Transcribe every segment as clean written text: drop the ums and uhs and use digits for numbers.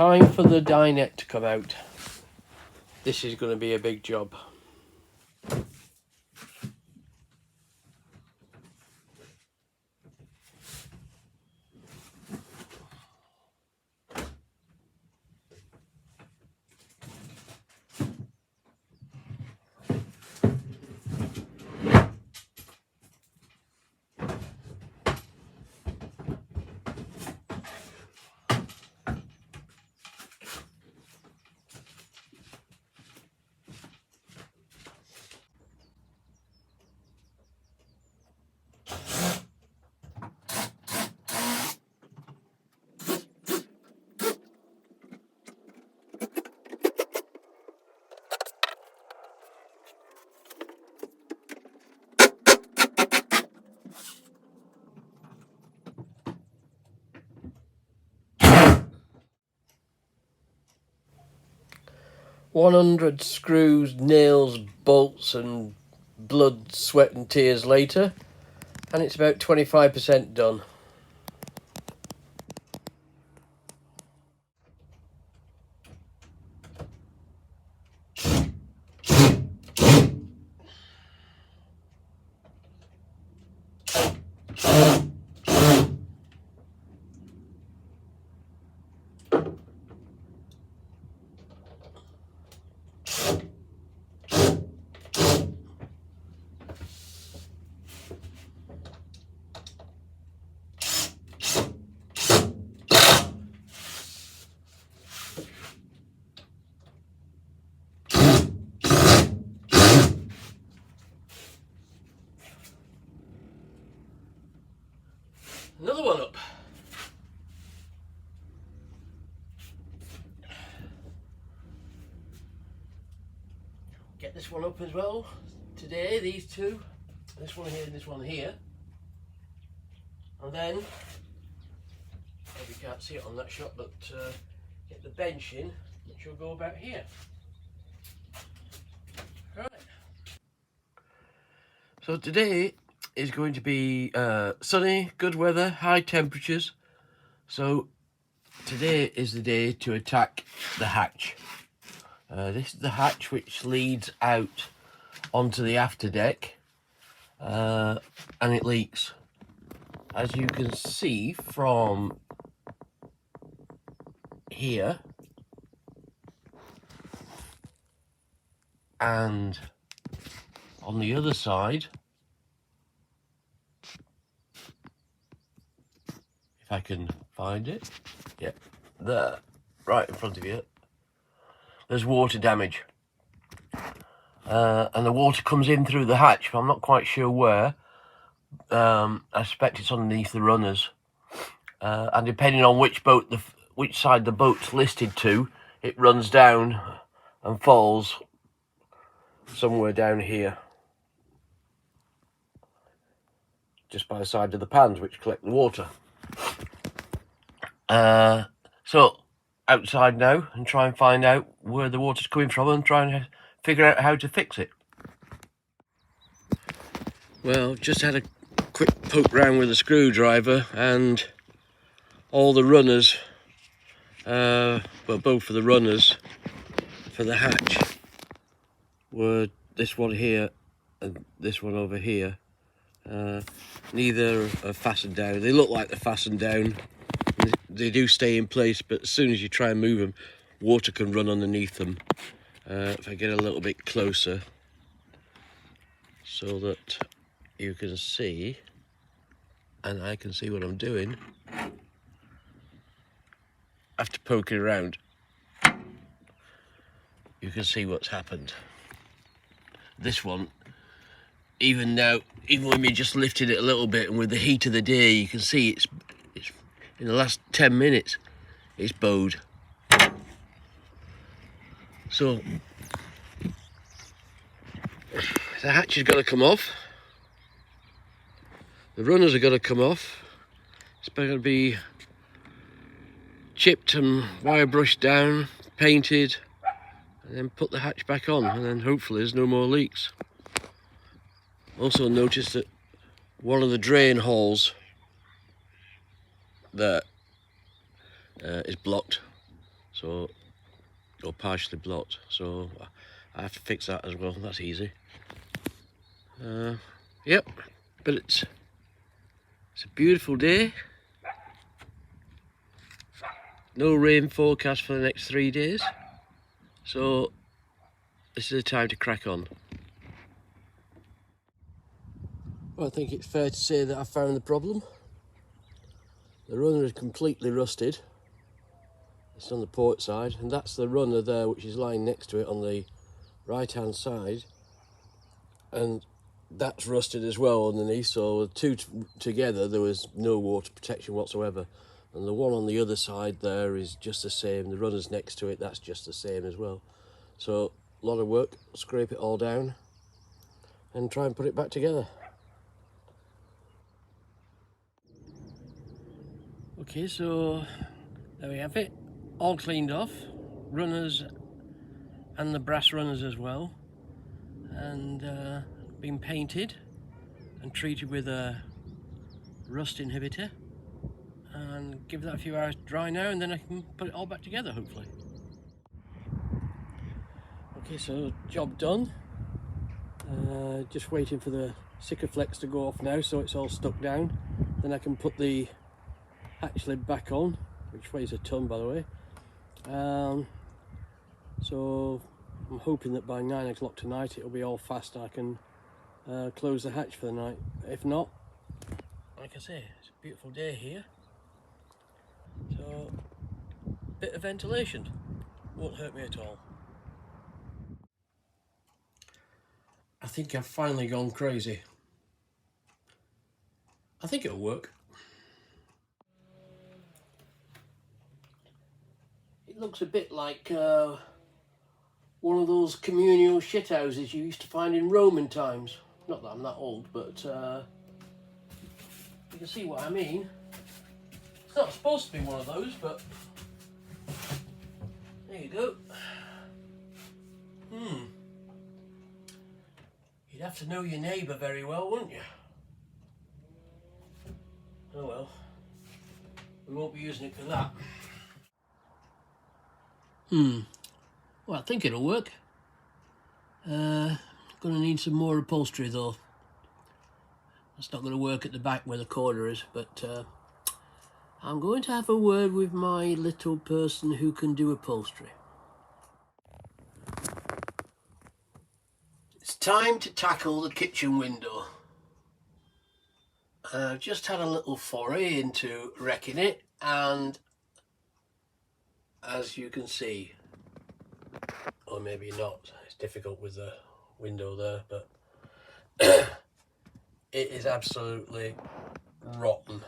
time for the dinette to come out. This is going to be a big job. $100 screws, nails, bolts and blood, sweat and tears later, and it's about 25% done. Another one up. Get this one up as well today, these two. This one here and this one here. And then, you can't see it on that shot, but get the bench in, which will go about here. Right. So today is going to be sunny, good weather, high temperatures. So today is the day to attack the hatch. This is the hatch which leads out onto the afterdeck, and it leaks. As you can see from here and on the other side, if I can find it, yeah, there, right in front of you, there's water damage. And the water comes in through the hatch, but I'm not quite sure where. I suspect it's underneath the runners. And depending on which boat, which side the boat's listed to, it runs down and falls somewhere down here, just by the side of the pans which collect the water. So outside now and try and find out where the water's coming from and try and figure out how to fix it. Well, just had a quick poke round with a screwdriver, and all the runners, well, both of the runners for the hatch were this one here and this one over here. Neither are fastened down. They look like they're fastened down. They do stay in place, but as soon as you try and move them, water can run underneath them. If I get a little bit closer so that you can see, and I can see what I'm doing, after poking around, you can see what's happened. This one, even now, even when we just lifted it a little bit, and with the heat of the day, you can see it's in the last 10 minutes, it's bowed. So the hatch has got to come off. The runners are going to come off. It's going to be chipped and wire brushed down, painted, and then put the hatch back on, and then hopefully there's no more leaks. Also noticed that one of the drain holes that is blocked, so, or partially blocked, so I have to fix that as well. That's easy. Yep, but it's a beautiful day. No rain forecast for the next 3 days, so this is the time to crack on. Well, I think it's fair to say that I found the problem. The runner is completely rusted. It's on the port side, and that's the runner there which is lying next to it on the right hand side, and that's rusted as well underneath, so the two together there was no water protection whatsoever. And the one on the other side there is just the same. The runner's next to it, that's just the same as well. So a lot of work, scrape it all down and try and put it back together. Okay, so there we have it, all cleaned off, runners and the brass runners as well, and been painted and treated with a rust inhibitor, and give that a few hours to dry now, and then I can put it all back together hopefully. Okay, so job done. Just waiting for the Sikaflex to go off now, so it's all stuck down. Then I can put the hatch lid back on, which weighs a ton by the way. So I'm hoping that by 9 o'clock tonight it'll be all fast and I can close the hatch for the night. If not, like I say, it's a beautiful day here, so a bit of ventilation won't hurt me at all. I think I've finally gone crazy. I think it'll work. It looks a bit like one of those communal shithouses you used to find in Roman times. Not that I'm that old, but you can see what I mean. It's not supposed to be one of those, but there you go. You'd have to know your neighbour very well, wouldn't you? Oh well, we won't be using it for that. Well, I think it'll work. Gonna need some more upholstery though. That's not gonna work at the back where the corner is, but I'm going to have a word with my little person who can do upholstery. It's time to tackle the kitchen window. I've just had a little foray into wrecking it, and as you can see, or maybe not, it's difficult with the window there, but it is absolutely rotten.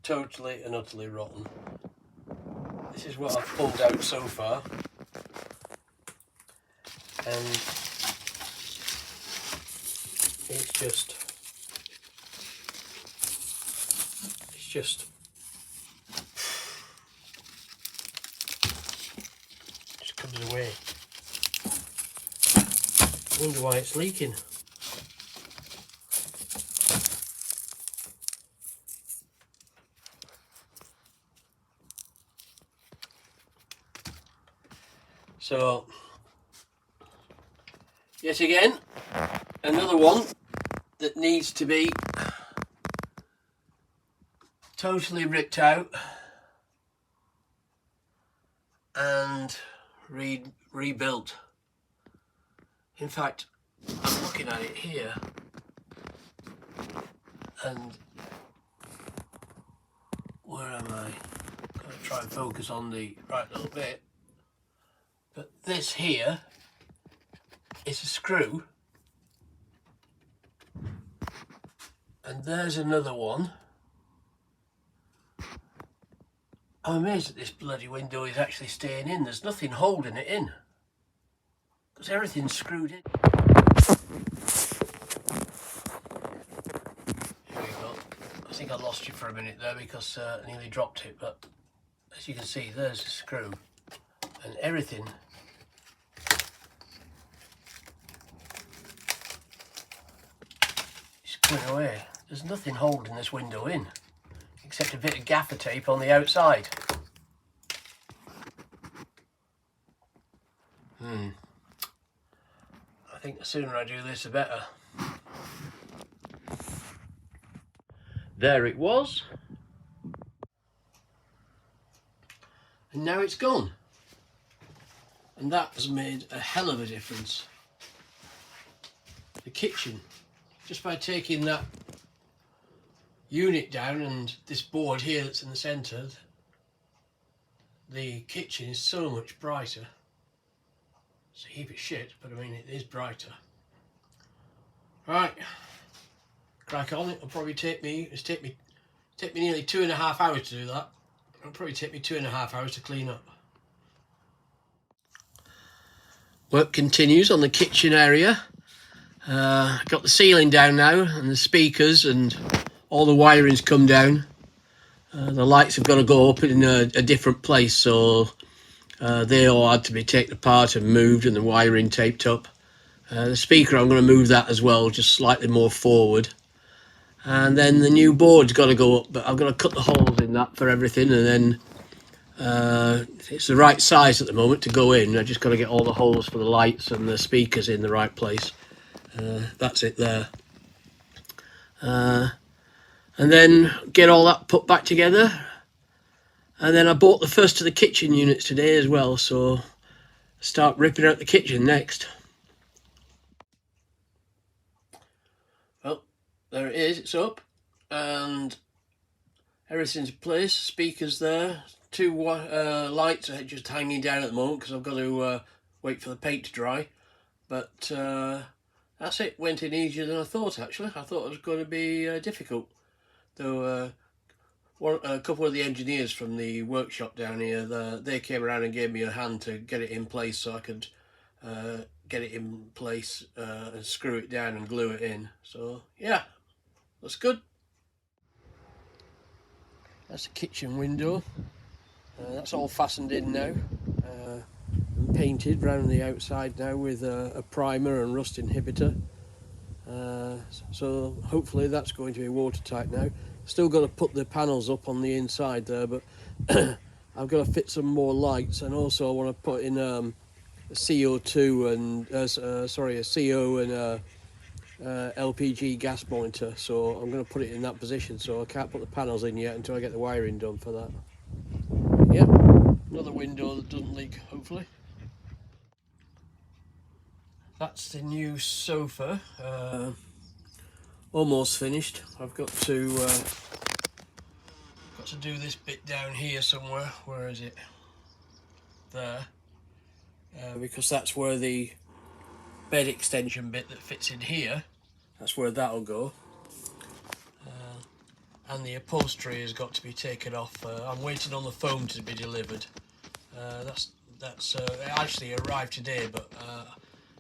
Totally and utterly rotten. This is what I've pulled out so far, and it's just comes away. I wonder why it's leaking. So, yet again, another one that needs to be totally ripped out and rebuilt. In fact, I'm looking at it here, and where am I? I'm going to try and focus on the right little bit. But this here is a screw, and there's another one. I'm amazed that this bloody window is actually staying in. There's nothing holding it in, because everything's screwed in. Here we go. I think I lost you for a minute there because I nearly dropped it, but as you can see, there's a screw, and everything is going away. There's nothing holding this window in except a bit of gaffer tape on the outside. I think the sooner I do this, the better. There it was. And now it's gone. And that has made a hell of a difference. The kitchen, just by taking that unit down and this board here that's in the centre, the kitchen is so much brighter. It's a heap of shit, but I mean it is brighter. Right, crack on. It'll probably take me nearly 2.5 hours to do that. It'll probably take me 2.5 hours to clean up. Work continues on the kitchen area. Got the ceiling down now and the speakers and all the wiring's come down. The lights have got to go up in a different place, so they all had to be taken apart and moved and the wiring taped up. The speaker, I'm going to move that as well, just slightly more forward. And then the new board's got to go up, but I've got to cut the holes in that for everything, and then it's the right size at the moment to go in. I just got to get all the holes for the lights and the speakers in the right place. That's it there. And then get all that put back together. And then I bought the first of the kitchen units today as well, so start ripping out the kitchen next. Well, there it is, it's up, and everything's in place. Speakers there, 2 lights are just hanging down at the moment because I've got to wait for the paint to dry. But that's it, went in easier than I thought actually. I thought it was going to be difficult. Though a couple of the engineers from the workshop down here, they came around and gave me a hand to get it in place so I could get it in place and screw it down and glue it in. So yeah, that's good. That's the kitchen window. That's all fastened in now and painted round the outside now with a primer and rust inhibitor. So hopefully that's going to be watertight now. Still got to put the panels up on the inside there, but I've got to fit some more lights, and also I want to put in a CO2 and a CO and LPG gas monitor, so I'm going to put it in that position, so I can't put the panels in yet until I get the wiring done for that. Yep, another window that doesn't leak, hopefully. That's the new sofa, almost finished. I've got to do this bit down here somewhere. Where is it? There, because that's where the bed extension bit that fits in here, that's where that'll go. And the upholstery has got to be taken off. I'm waiting on the foam to be delivered. That's it actually arrived today, but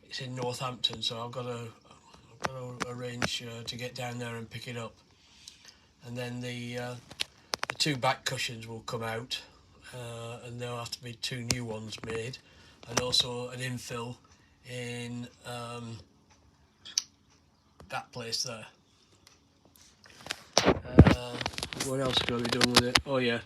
it's in Northampton, so I've got to arrange to get down there and pick it up. And then the 2 back cushions will come out, and there'll have to be 2 new ones made, and also an infill in that place there. What else is going to be done with it? Oh yeah,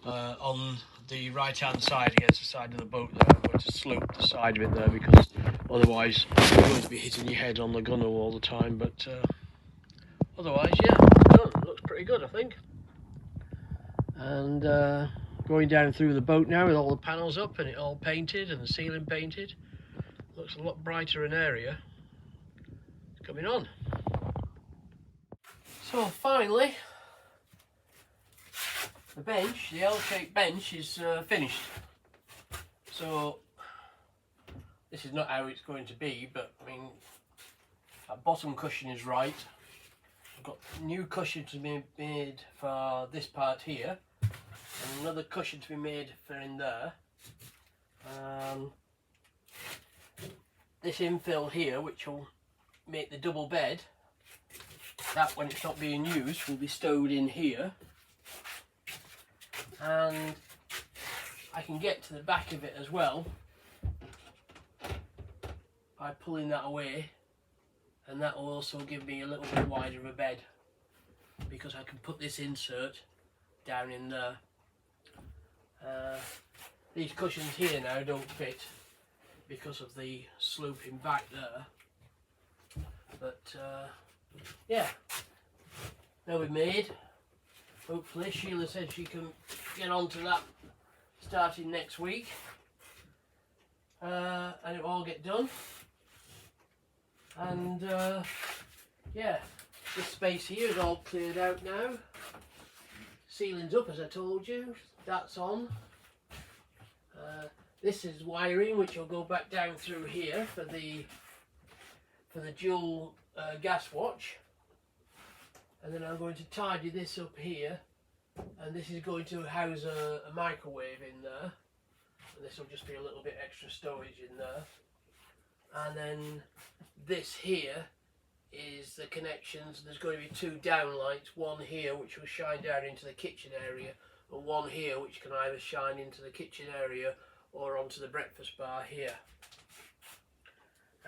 on the right hand side against the side of the boat there, I'm going to slope the side of it there, because otherwise you're going to be hitting your head on the gunnel all the time. But otherwise, yeah, done. It looks pretty good, I think. And going down through the boat now with all the panels up and it all painted and the ceiling painted. Looks a lot brighter and airier. It's coming on. So finally, the bench, the L-shaped bench, is finished. So this is not how it's going to be, but I mean, that bottom cushion is right. I've got new cushion to be made for this part here, and another cushion to be made for in there. This infill here, which will make the double bed, that when it's not being used will be stowed in here, and I can get to the back of it as well by pulling that away, and that will also give me a little bit wider of a bed, because I can put this insert down in there. These cushions here now don't fit because of the sloping back there, but yeah, they'll be made. Hopefully Sheila said she can get onto that starting next week, and it will all get done. And yeah, this space here is all cleared out now. Ceiling's up, as I told you. That's on. This is wiring which will go back down through here for the dual gas watch, and then I'm going to tidy this up here, and this is going to house a microwave in there, and this will just be a little bit extra storage in there. And then this here is the connections. There's going to be two down lights, one here which will shine down into the kitchen area, and one here which can either shine into the kitchen area or onto the breakfast bar here.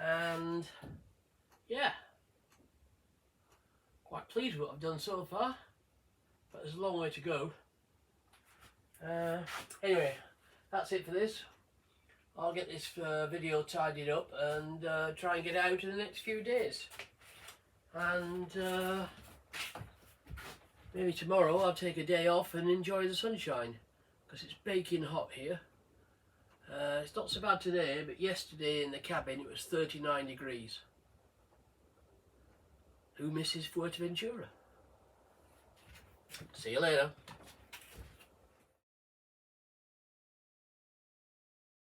And yeah, quite pleased with what I've done so far, but there's a long way to go. Anyway, that's it for this. I'll get this video tidied up and try and get it out in the next few days. And maybe tomorrow I'll take a day off and enjoy the sunshine, because it's baking hot here. It's not so bad today, but yesterday in the cabin it was 39 degrees. Who misses Fuerteventura? See you later.